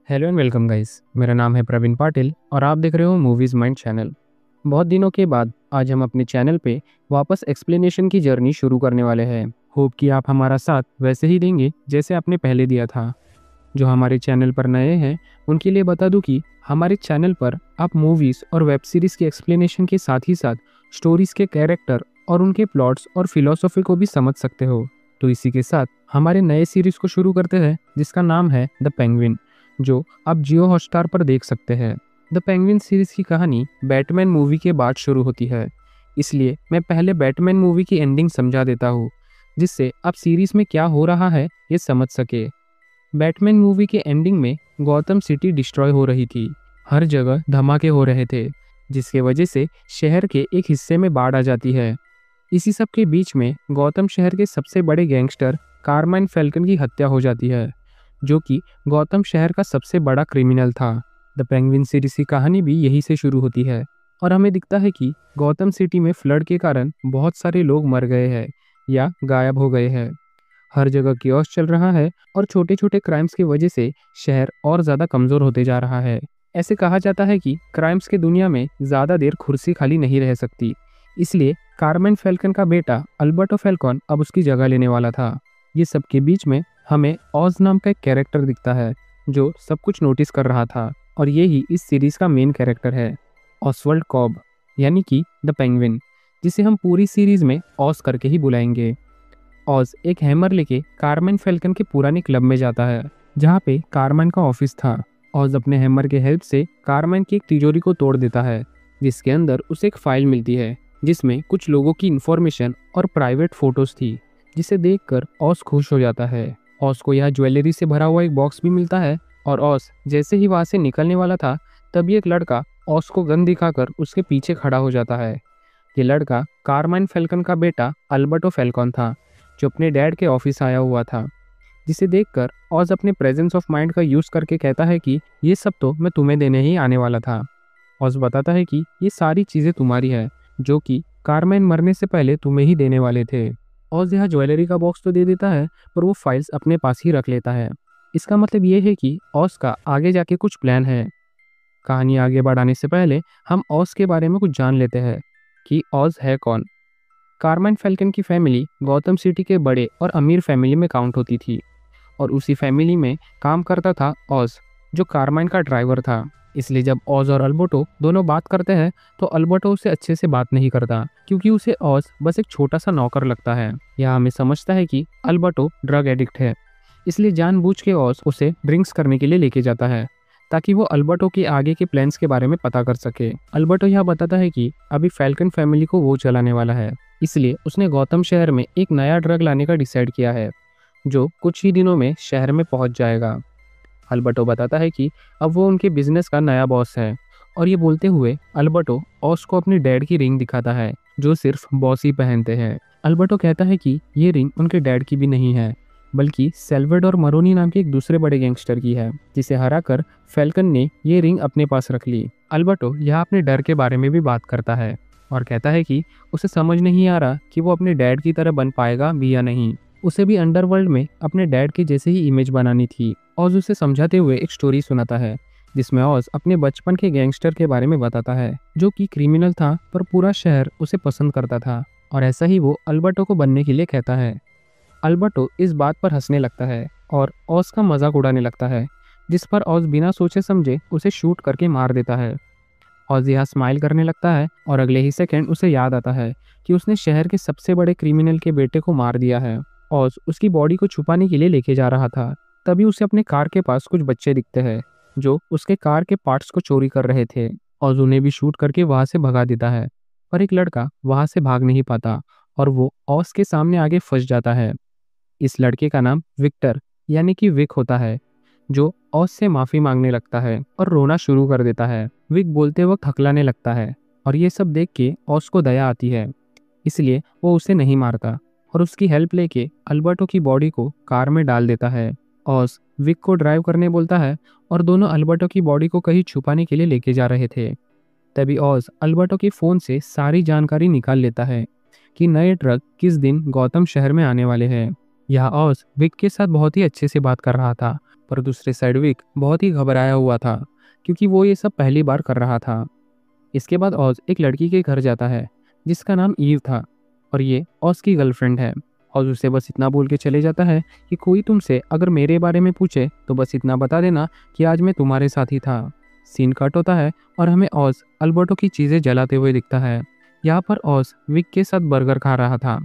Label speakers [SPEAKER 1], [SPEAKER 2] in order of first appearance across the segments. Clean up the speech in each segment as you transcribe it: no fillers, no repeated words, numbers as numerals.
[SPEAKER 1] Hello and welcome guys. मेरा नाम है प्रवीण पाटिल और आप देख रहे हो मूवीज़ माइंड चैनल। बहुत दिनों के बाद आज हम अपने चैनल पे वापस एक्सप्लेनेशन की जर्नी शुरू करने वाले हैं। होप कि आप हमारा साथ वैसे ही देंगे जैसे आपने पहले दिया था। जो हमारे चैनल पर नए हैं उनके लिए बता दूं कि हमारे चैनल पर आप मूवीज़ और वेब सीरीज़ के एक्सप्लेनेशन के साथ ही साथ स्टोरीज़ के कैरेक्टर और उनके प्लॉट्स और फिलॉसफी को भी समझ सकते हो। तो इसी के साथ हमारे नए सीरीज़ को शुरू करते हैं जिसका नाम है द पेंगुइन, जो आप जियो हॉटस्टार पर देख सकते हैं। द पेंगुइन सीरीज की कहानी बैटमैन मूवी के बाद शुरू होती है, इसलिए मैं पहले बैटमैन मूवी की एंडिंग समझा देता हूँ जिससे आप सीरीज में क्या हो रहा है ये समझ सके। बैटमैन मूवी के एंडिंग में गौतम सिटी डिस्ट्रॉय हो रही थी। हर जगह धमाके हो रहे थे जिसके वजह से शहर के एक हिस्से में बाढ़ आ जाती है। इसी सब के बीच में गौतम शहर के सबसे बड़े गैंगस्टर कारमाइन फैल्कन की हत्या हो जाती है, जो कि गौतम शहर का सबसे बड़ा क्रिमिनल था। द पेंगुइन सीरीज की कहानी भी यही से शुरू होती है और हमें दिखता है कि गौतम सिटी में फ्लड के कारण बहुत सारे लोग मर गए हैं या गायब हो गए हैं। हर जगह कियोस्क चल रहा है और छोटे छोटे क्राइम्स की वजह से शहर और ज़्यादा कमज़ोर होते जा रहा है। ऐसे कहा जाता है कि क्राइम्स की दुनिया में ज़्यादा देर कुर्सी खाली नहीं रह सकती, इसलिए कारमेन फैल्कन का बेटा अल्बर्टो फैल्कॉन अब उसकी जगह लेने वाला था। ये सब के बीच में हमें ऑज नाम का एक कैरेक्टर दिखता है जो सब कुछ नोटिस कर रहा था और ये ही इस सीरीज का मेन कैरेक्टर है, ऑसवर्ल्ड कॉब, यानी कि द पेंगुइन, जिसे हम पूरी सीरीज में ऑस करके ही बुलाएंगे। ऑज एक हैमर लेके कारमेन फैल्कन के पुराने क्लब में जाता है जहाँ पे कारमेन का ऑफिस था। ऑज अपने हैमर के हेल्प से कारमेन की एक तिजोरी को तोड़ देता है जिसके अंदर उसे एक फाइल मिलती है जिसमें कुछ लोगों की इन्फॉर्मेशन और प्राइवेट फोटोज थी, जिसे देखकर ऑस खुश हो जाता है। ऑस को यह ज्वेलरी से भरा हुआ एक बॉक्स भी मिलता है और ऑस जैसे ही वहां से निकलने वाला था तभी एक लड़का ऑस को गन दिखाकर उसके पीछे खड़ा हो जाता है। ये लड़का कारमाइन फैल्कन का बेटा अल्बर्टो फैल्कॉन था जो अपने डैड के ऑफिस आया हुआ था, जिसे देखकर ऑज अपने प्रेजेंस ऑफ माइंड का यूज करके कहता है कि ये सब तो मैं तुम्हें देने ही आने वाला था। ऑज बताता है कि ये सारी चीज़ें तुम्हारी है जो कि कारमाइन मरने से पहले तुम्हें ही देने वाले थे। ऑज यह ज्वेलरी का बॉक्स तो दे देता है पर वो फाइल्स अपने पास ही रख लेता है। इसका मतलब ये है कि ऑज का आगे जाके कुछ प्लान है। कहानी आगे बढ़ाने से पहले हम ऑज के बारे में कुछ जान लेते हैं कि ऑज है कौन। कारमाइन फैल्कन की फैमिली गौतम सिटी के बड़े और अमीर फैमिली में काउंट होती थी और उसी फैमिली में काम करता था ऑज, जो कारमाइन का ड्राइवर था। इसलिए जब ऑज और अल्बर्टो दोनों बात करते हैं तो अल्बर्टो उसे अच्छे से बात नहीं करता क्योंकि उसे ऑज बस एक छोटा सा नौकर लगता है। यह हमें समझता है कि अल्बर्टो ड्रग एडिक्ट है, इसलिए जानबूझ के ऑज उसे ड्रिंक्स करने के लिए लेके जाता है ताकि वो अल्बर्टो के आगे के प्लान्स के बारे में पता कर सके। अल्बर्टो यह बताता है कि अभी फैल्कन फैमिली को वो चलाने वाला है, इसलिए उसने गौतम शहर में एक नया ड्रग लाने का डिसाइड किया है जो कुछ ही दिनों में शहर में पहुंच जाएगा। अल्बर्टो बताता है कि अब वो उनके बिजनेस का नया बॉस है और ये बोलते हुए अल्बर्टो ऑस को अपने डैड की रिंग दिखाता है जो सिर्फ बॉस ही पहनते हैं। अल्बर्टो कहता है कि ये रिंग उनके डैड की भी नहीं है बल्कि सेल्वेडोर मरोनी नाम के एक दूसरे बड़े गैंगस्टर की है, जिसे हराकर फैल्कन ने ये रिंग अपने पास रख ली। अल्बर्टो यह अपने डर के बारे में भी बात करता है और कहता है कि उसे समझ नहीं आ रहा कि वो अपने डैड की तरह बन पाएगा भी या नहीं। उसे भी अंडरवर्ल्ड में अपने डैड के जैसे ही इमेज बनानी थी। ऑज उसे समझाते हुए एक स्टोरी सुनाता है जिसमें ऑज अपने बचपन के गैंगस्टर के बारे में बताता है जो कि क्रिमिनल था पर पूरा शहर उसे पसंद करता था और ऐसा ही वो अल्बर्टो को बनने के लिए कहता है। अल्बर्टो इस बात पर हंसने लगता है और ऑज का मजाक उड़ाने लगता है, जिस पर ऑज बिना सोचे समझे उसे शूट करके मार देता है। ऑज यहाँ स्माइल करने लगता है और अगले ही सेकंड उसे याद आता है कि उसने शहर के सबसे बड़े क्रिमिनल के बेटे को मार दिया है। ऑज उसकी बॉडी को छुपाने के लिए लेके जा रहा था, तभी उसे अपने कार के पास कुछ बच्चे दिखते हैं जो उसके कार के पार्ट्स को चोरी कर रहे थे। ऑज उन्हें भी शूट करके वहां से भगा देता है पर एक लड़का वहां से भाग नहीं पाता और वो ऑज के सामने आगे फंस जाता है। इस लड़के का नाम विक्टर यानी कि विक होता है, जो ऑज से माफी मांगने लगता है और रोना शुरू कर देता है। विक बोलते वक्त हकलाने लगता है और ये सब देख के ऑज को दया आती है, इसलिए वो उसे नहीं मारता और उसकी हेल्प लेके अल्बर्टो की बॉडी को कार में डाल देता है। ऑज विक को ड्राइव करने बोलता है और दोनों अल्बर्टो की बॉडी को कहीं छुपाने के लिए लेके जा रहे थे। तभी ऑज अल्बर्टो के फोन से सारी जानकारी निकाल लेता है कि नए ट्रक किस दिन गौतम शहर में आने वाले हैं। यह ऑज विक के साथ बहुत ही अच्छे से बात कर रहा था पर दूसरे साइड विक बहुत ही घबराया हुआ था, क्योंकि वो ये सब पहली बार कर रहा था। इसके बाद ऑज एक लड़की के घर जाता है जिसका नाम ईव था, और ये ऑज की गर्लफ्रेंड है। ऑज उसे बस इतना बोल के चले जाता है कि कोई तुमसे अगर मेरे बारे में पूछे तो बस इतना बता देना कि आज मैं तुम्हारे साथ ही था। सीन कट होता है और हमें ऑज अल्बर्टो की चीज़ें जलाते हुए दिखता है। यहाँ पर ऑज विक के साथ बर्गर खा रहा था,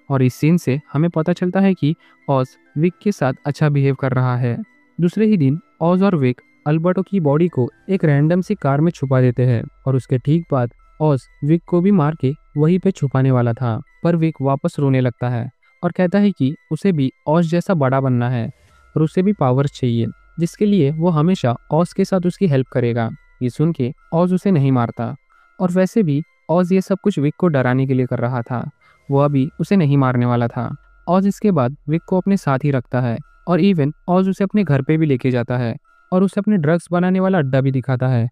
[SPEAKER 1] और इस सीन से हमें पता चलता है कि ऑज विक के साथ अच्छा बिहेव कर रहा है। दूसरे ही दिन ऑज और विक अल्बर्टो की बॉडी को एक रैंडम सी कार में छुपा देते हैं, और उसके ठीक बाद ऑज विक को भी मार के वहीं पे छुपाने वाला था। पर विक वापस रोने लगता है और कहता है कि उसे भी ऑज जैसा बड़ा बनना है और उसे भी पावर्स चाहिए, जिसके लिए वो हमेशा ऑज के साथ उसकी हेल्प करेगा। ये सुन के ऑज उसे नहीं मारता, और वैसे भी ऑज ये सब कुछ विक को डराने के लिए कर रहा था, वो अभी उसे नहीं मारने वाला था। ऑज इसके बाद विक को अपने साथ ही रखता है, और इवन ऑज उसे अपने घर पे भी लेके जाता है और उसे अपने ड्रग्स बनाने वाला अड्डा भी दिखाता है,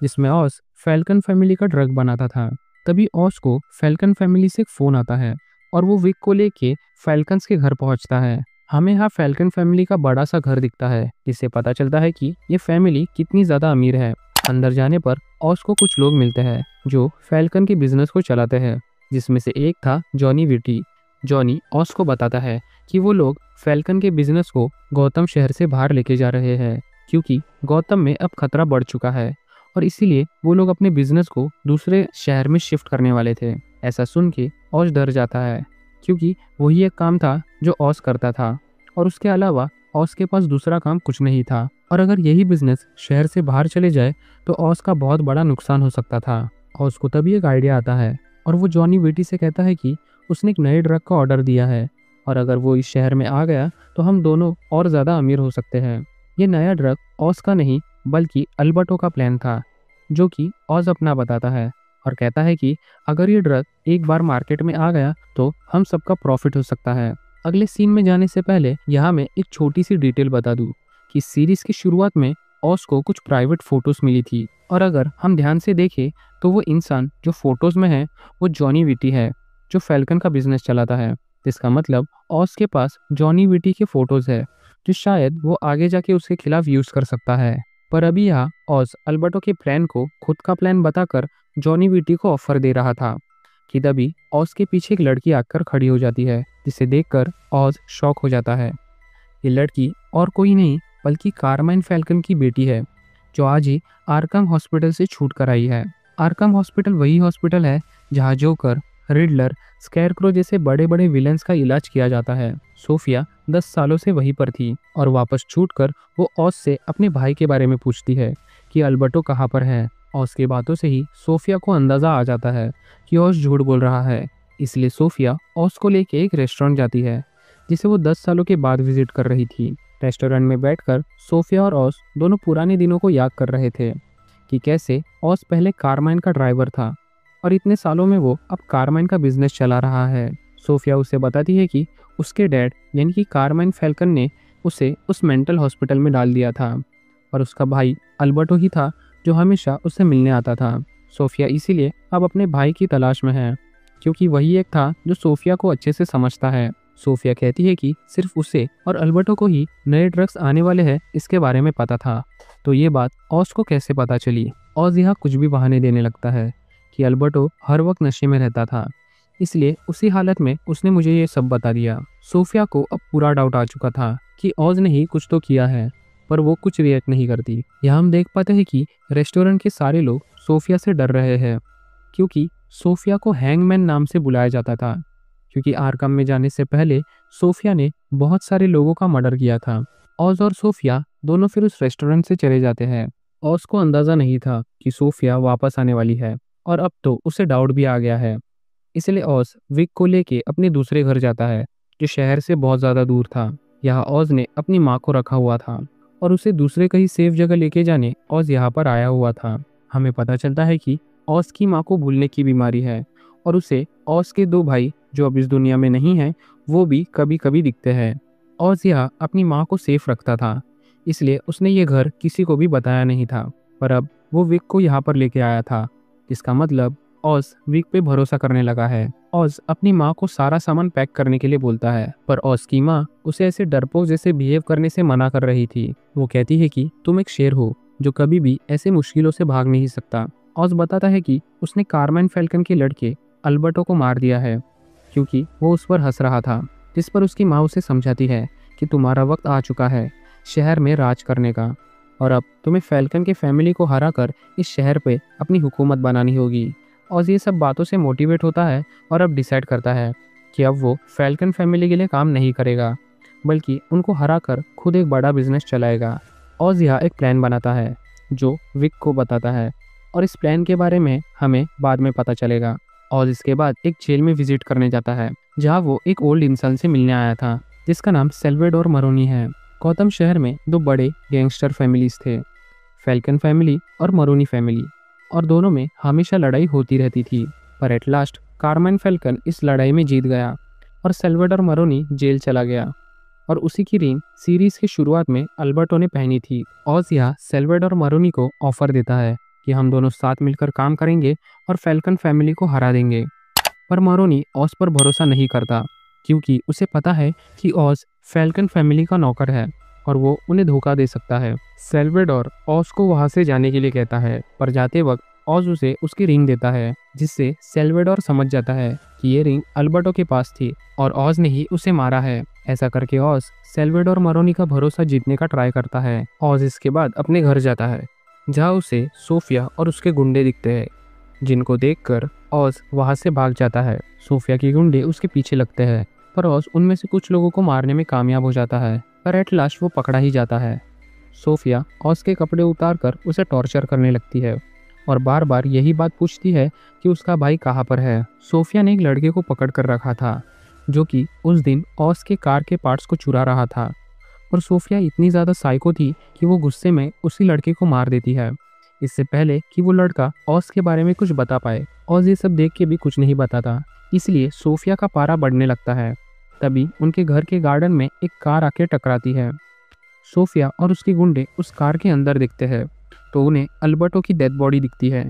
[SPEAKER 1] जिसमें ऑज फैल्कन फैमिली का ड्रग बनाता था। तभी ऑज को फैल्कन फैमिली से एक फ़ोन आता है और वो विक को लेके फैल्कन्स के घर पहुंचता है। हमें यहाँ फैल्कन फैमिली का बड़ा सा घर दिखता है, जिससे पता चलता है कि ये फैमिली कितनी ज़्यादा अमीर है। अंदर जाने पर ऑज को कुछ लोग मिलते हैं जो फैल्कन के बिजनेस को चलाते हैं, जिसमें से एक था जॉनी विटी। जॉनी ऑज को बताता है कि वो लोग फैल्कन के बिजनेस को गौतम शहर से बाहर लेके जा रहे हैं, क्योंकि गौतम में अब खतरा बढ़ चुका है, और इसीलिए वो लोग अपने बिजनेस को दूसरे शहर में शिफ्ट करने वाले थे। ऐसा सुन के ऑज डर जाता है, क्योंकि वही एक काम था जो ऑज करता था, और उसके अलावा ऑज के पास दूसरा काम कुछ नहीं था, और अगर यही बिजनेस शहर से बाहर चले जाए तो ऑज का बहुत बड़ा नुकसान हो सकता था। ऑज को तभी एक आइडिया आता है, और वो जॉनी विटी से कहता है कि उसने एक नए ड्रग का ऑर्डर दिया है, और अगर वो इस शहर में आ गया तो हम दोनों और ज़्यादा अमीर हो सकते हैं। ये नया ड्रग ऑज का नहीं बल्कि अल्बर्टो का प्लान था, जो कि ऑज अपना बताता है और कहता है कि अगर ये ड्रग एक बार मार्केट में आ गया तो हम सबका प्रॉफिट हो सकता है। अगले सीन में जाने से पहले यहाँ मैं एक छोटी सी डिटेल बता दूँ कि सीरीज की शुरुआत में ऑज को कुछ प्राइवेट फोटोज मिली थी, और अगर हम ध्यान से देखें तो वो इंसान जो फोटोज में है वो जॉनी विटी है, जो फैल्कन का बिजनेस चलाता है। जिसका मतलब ऑज के पास जॉनी विटी के फोटोज है, जो शायद वो आगे जाके उसके खिलाफ यूज कर सकता है। पर अभी यहाँ ऑज अल्बर्टो के प्लान को खुद का प्लान बताकर जॉनी विटी को ऑफर दे रहा था कि तभी ऑज के पीछे एक लड़की आकर खड़ी हो जाती है, जिसे देखकर ऑज शॉक हो जाता है। ये लड़की और कोई नहीं बल्कि कारमाइन फैल्कन की बेटी है, जो आज ही आर्कम हॉस्पिटल से छूट कर आई है। आर्कम हॉस्पिटल वही हॉस्पिटल है जहाँ जोकर, रिडलर, स्कैरक्रो जैसे बड़े बड़े विलेंस का इलाज किया जाता है। सोफिया 10 सालों से वहीं पर थी, और वापस छूटकर वो ऑज से अपने भाई के बारे में पूछती है कि अल्बर्टो कहाँ पर है। ऑज की बातों से ही सोफिया को अंदाजा आ जाता है कि ऑज झूठ बोल रहा है, इसलिए सोफिया ऑज को लेके एक रेस्टोरेंट जाती है जिसे वो 10 सालों के बाद विजिट कर रही थी। रेस्टोरेंट में बैठकर सोफिया और ऑज दोनों पुराने दिनों को याद कर रहे थे कि कैसे ऑज पहले कारमाइन का ड्राइवर था और इतने सालों में वो अब कारमाइन का बिजनेस चला रहा है। सोफिया उसे बताती है कि उसके डैड यानी कि कारमाइन फैल्कन ने उसे उस मेंटल हॉस्पिटल में डाल दिया था, और उसका भाई अल्बर्टो ही था जो हमेशा उससे मिलने आता था। सोफिया इसीलिए अब अपने भाई की तलाश में है, क्योंकि वही एक था जो सोफिया को अच्छे से समझता है। सोफिया कहती है कि सिर्फ उसे और अल्बर्टो को ही नए ड्रग्स आने वाले हैं इसके बारे में पता था। तो ये बात ऑज को कैसे पता चली? ऑज यहाँ कुछ भी बहाने देने लगता है कि अल्बर्टो हर वक्त नशे में रहता था, इसलिए उसी हालत में उसने मुझे ये सब बता दिया। सोफिया को अब पूरा डाउट आ चुका था कि ऑज ने ही कुछ तो किया है, पर वो कुछ रिएक्ट नहीं करती। यहाँ हम देख पाते हैं कि रेस्टोरेंट के सारे लोग सोफिया से डर रहे हैं, क्योंकि सोफिया को हैंगमैन नाम से बुलाया जाता था, क्योंकि आर्कम में जाने से पहले सोफिया ने बहुत सारे लोगों का मर्डर किया था। ऑज और सोफिया दोनों फिर उस रेस्टोरेंट से चले जाते हैं। ऑज को अंदाजा नहीं था कि सोफिया वापस आने वाली है, और अब तो उसे डाउट भी आ गया है। इसलिए ऑज विक को लेके अपने दूसरे घर जाता है, जो शहर से बहुत ज़्यादा दूर था। यहाँ ऑज ने अपनी माँ को रखा हुआ था, और उसे दूसरे कहीं सेफ जगह लेके जाने ऑज यहाँ पर आया हुआ था। हमें पता चलता है कि ऑज की माँ को भूलने की बीमारी है, और उसे ऑज के 2 भाई जो अब इस दुनिया में नहीं हैं वो भी कभी कभी दिखते हैं। ऑज यहाँ अपनी माँ को सेफ रखता था, इसलिए उसने ये घर किसी को भी बताया नहीं था, पर अब वो विक को यहाँ पर लेके आया था, जिसका मतलब ऑज विक पे भरोसा करने लगा है। ऑज अपनी माँ को सारा सामान पैक करने के लिए बोलता है, पर ऑज की माँ उसे ऐसे डरपोक जैसे बिहेव करने से मना कर रही थी। वो कहती है कि तुम एक शेर हो जो कभी भी ऐसे मुश्किलों से भाग नहीं सकता। ऑज बताता है कि उसने कारमाइन फैल्कन के लड़के अल्बर्टो को मार दिया है क्योंकि वो उस पर हंस रहा था, जिस पर उसकी माँ उसे समझाती है कि तुम्हारा वक्त आ चुका है शहर में राज करने का, और अब तुम्हें फैल्कन के फैमिली को हरा कर इस शहर पे अपनी हुकूमत बनानी होगी। और ये सब बातों से मोटिवेट होता है और अब डिसाइड करता है कि अब वो फैल्कन फैमिली के लिए काम नहीं करेगा, बल्कि उनको हरा कर खुद एक बड़ा बिजनेस चलाएगा। ऑज यह एक प्लान बनाता है जो विक को बताता है, और इस प्लान के बारे में हमें बाद में पता चलेगा। ऑज इसके बाद एक जेल में विजिट करने जाता है जहाँ वो एक ओल्ड इंसान से मिलने आया था जिसका नाम सेल्वेडोर मरोनी है। गौतम शहर में दो बड़े गैंगस्टर फैमिलीज थे, फैल्कन फैमिली और मरोनी फैमिली, और दोनों में हमेशा लड़ाई होती रहती थी। पर एट लास्ट कारमाइन फैल्कन इस लड़ाई में जीत गया और सेल्वेडोर मरोनी जेल चला गया, और उसी की रिंग सीरीज की शुरुआत में अल्बर्टो ने पहनी थी। ऑज यह सेल्वेडोर मरोनी को ऑफर देता है कि हम दोनों साथ मिलकर काम करेंगे और फैल्कन फैमिली को हरा देंगे। पर मरोनी ऑज पर भरोसा नहीं करता क्योंकि उसे पता है कि ऑज फैल्कन फैमिली का नौकर है और वो उन्हें धोखा दे सकता है। सेल्वेडोर ऑज को वहां से जाने के लिए कहता है, पर जाते वक्त ऑज उसे उसकी रिंग देता है, जिससे सेल्वेडोर समझ जाता है कि ये रिंग अल्बर्टो के पास थी और ऑज ने ही उसे मारा है। ऐसा करके ऑज सेल्वेडोर मरोनी का भरोसा जीतने का ट्राई करता है। ऑज इसके बाद अपने घर जाता है जहाँ उसे सोफिया और उसके गुंडे दिखते हैं, जिनको देखकर ऑज वहां से भाग जाता है। सोफिया के गुंडे उसके पीछे लगते हैं, पर ऑज उनमें से कुछ लोगों को मारने में कामयाब हो जाता है, पर एट लास्ट वो पकड़ा ही जाता है। सोफिया ऑज के कपड़े उतारकर उसे टॉर्चर करने लगती है और बार बार यही बात पूछती है कि उसका भाई कहाँ पर है। सोफिया ने एक लड़के को पकड़ कर रखा था जो कि उस दिन ऑज के कार के पार्ट्स को चुरा रहा था, और सोफिया इतनी ज़्यादा साइको थी कि वो गुस्से में उसी लड़के को मार देती है, इससे पहले कि वो लड़का ऑज के बारे में कुछ बता पाए। ऑज ये सब देख के भी कुछ नहीं बताता, इसलिए सोफिया का पारा बढ़ने लगता है। तभी उनके घर के गार्डन में एक कार आके टकराती है। सोफिया और उसके गुंडे उस कार के अंदर दिखते हैं तो उन्हें अल्बर्टो की डेड बॉडी दिखती है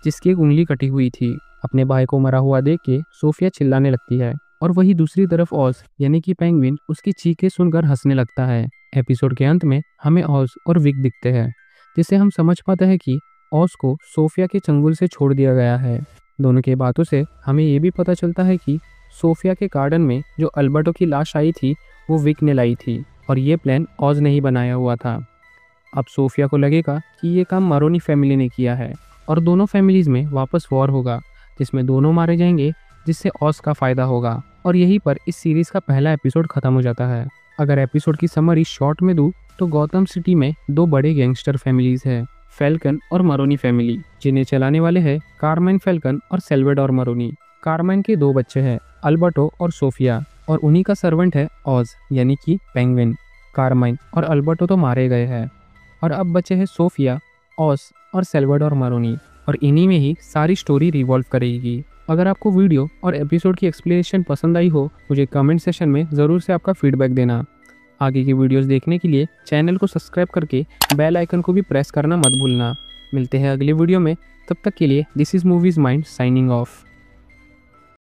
[SPEAKER 1] जिसकी एक उंगली कटी हुई थी। अपने भाई को मरा हुआ देख के सोफिया चिल्लाने लगती है, और वही दूसरी तरफ ऑज यानी कि पेंगुइन उसकी चीखें सुनकर हंसने लगता है। एपिसोड के अंत में हमें ऑज और विक दिखते हैं, जिससे हम समझ पाते हैं कि ऑज को सोफिया के चंगुल से छोड़ दिया गया है। दोनों की बातों से हमें ये भी पता चलता है कि सोफिया के गार्डन में जो अल्बर्टो की लाश आई थी वो विक ने लाई थी, और ये प्लान ऑज ने ही बनाया हुआ था। अब सोफिया को लगेगा कि ये काम मरोनी फैमिली ने किया है और दोनों फैमिलीज में वापस वॉर होगा जिसमें दोनों मारे जाएंगे, जिससे ऑज का फायदा होगा। और यहीं पर इस सीरीज का पहला एपिसोड खत्म हो जाता है। अगर एपिसोड की समरी शॉर्ट में दूं तो गौतम सिटी में दो बड़े गैंगस्टर फैमिलीज है, फैल्कन और मरोनी फैमिली, जिन्हें चलाने वाले हैं कारमाइन फैल्कन और सेल्वेडोर मरोनी। कारमाइन के दो बच्चे हैं, अल्बर्टो और सोफिया, और उन्हीं का सर्वेंट है ऑज यानी कि पेंगुइन। कारमाइन और अल्बर्टो तो मारे गए हैं और अब बचे हैं सोफिया, ऑज और सेल्वेडोर मरोनी, और इन्हीं में ही सारी स्टोरी रिवॉल्व करेगी। अगर आपको वीडियो और एपिसोड की एक्सप्लेनेशन पसंद आई हो, मुझे कमेंट सेशन में ज़रूर से आपका फीडबैक देना। आगे की वीडियोस देखने के लिए चैनल को सब्सक्राइब करके बेल आइकन को भी प्रेस करना मत भूलना। मिलते हैं अगली वीडियो में, तब तक के लिए this is movies mind signing off.